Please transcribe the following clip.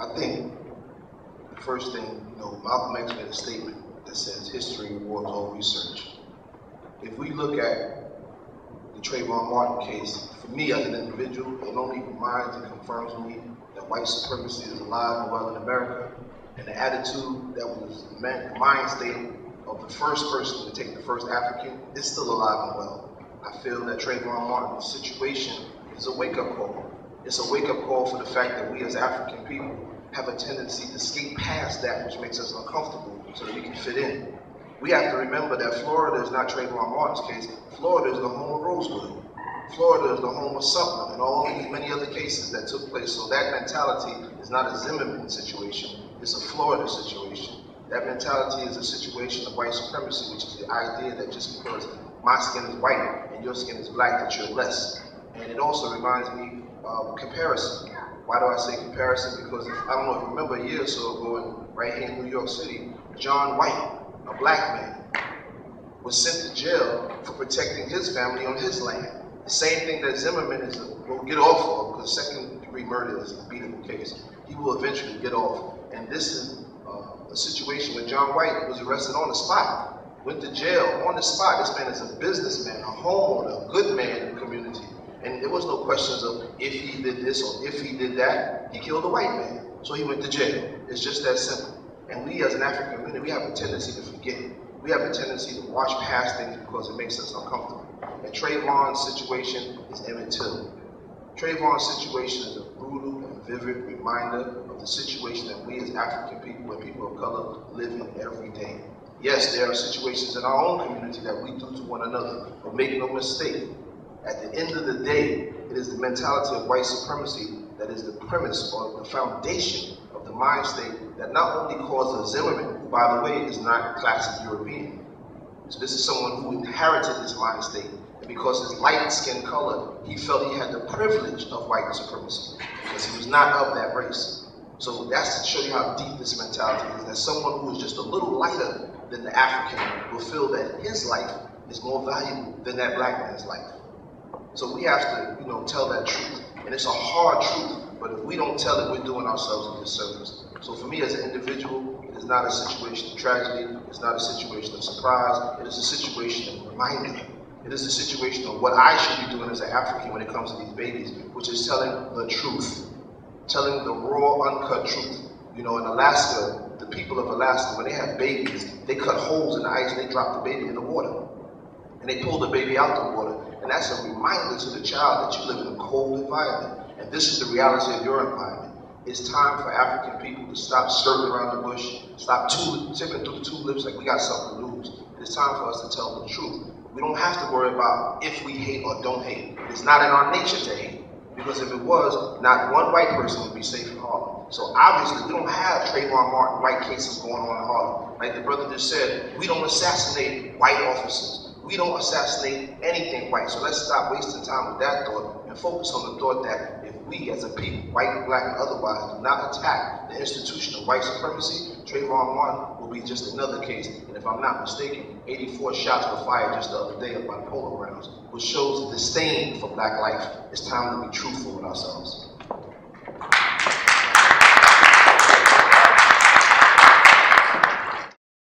I think the first thing, Malcolm X made a statement that says history rewards all research. If we look at the Trayvon Martin case, for me as an individual, it only reminds and confirms me that white supremacy is alive and well in America, and the attitude that was the mind state of the first person to take the first African is still alive and well. I feel that Trayvon Martin's situation is a wake-up call. It's a wake-up call for the fact that we as African people have a tendency to skate past that which makes us uncomfortable so that we can fit in. We have to remember that Florida is not Trayvon Martin's case. Florida is the home of Rosewood. Florida is the home of Sumter and all these many other cases that took place. So that mentality is not a Zimmerman situation, it's a Florida situation. That mentality is a situation of white supremacy, which is the idea that just because my skin is white and your skin is black, that you're less. And it also reminds me of comparison. Why do I say comparison? Because I don't know if you remember a year or so ago, right here in New York City, John White, a black man, was sent to jail for protecting his family on his land. The same thing that Zimmerman will get off of, because second-degree murder is a beatable case. He will eventually get off. And this is a situation where John White was arrested on the spot, went to jail on the spot. This man is a businessman, a homeowner, a good man in the community. And there was no questions of if he did this or if he did that. He killed a white man, so he went to jail. It's just that simple. And we as an African community, we have a tendency to forget. We have a tendency to watch past things because it makes us uncomfortable. And Trayvon's situation is immaterial. Trayvon's situation is a brutal and vivid reminder of the situation that we as African people and people of color live in every day. Yes, there are situations in our own community that we do to one another, but make no mistake, at the end of the day, it is the mentality of white supremacy that is the premise or the foundation of the mind state that not only caused Zimmerman, who by the way is not classic European. So this is someone who inherited this mind state. And because his light skin color, he felt he had the privilege of white supremacy because he was not of that race. So that's to show you how deep this mentality is, that someone who is just a little lighter than the African will feel that his life is more valuable than that black man's life. So we have to, tell that truth. And it's a hard truth, but if we don't tell it, we're doing ourselves a disservice. So for me as an individual, it is not a situation of tragedy, it's not a situation of surprise, it is a situation of reminder. It is a situation of what I should be doing as an African when it comes to these babies, which is telling the truth, telling the raw, uncut truth. In Alaska, the people of Alaska, when they have babies, they cut holes in the ice and they drop the baby in the water. And they pull the baby out the water. And that's a reminder to the child that you live in a cold environment. And this is the reality of your environment. It's time for African people to stop skirting around the bush, stop tipping through the tulips like we got something to lose. It's time for us to tell the truth. We don't have to worry about if we hate or don't hate. It's not in our nature to hate. Because if it was, not one white person would be safe in Harlem. So obviously, we don't have Trayvon Martin white cases going on in Harlem. Like the brother just said, we don't assassinate white officers. We don't assassinate anything white. So let's stop wasting time with that thought and focus on the thought that if we as a people, white, black, and otherwise, do not attack the institution of white supremacy, Trayvon Martin will be just another case. And if I'm not mistaken, 84 shots were fired just the other day up by polo grounds, which shows the disdain for black life. It's time to be truthful with ourselves.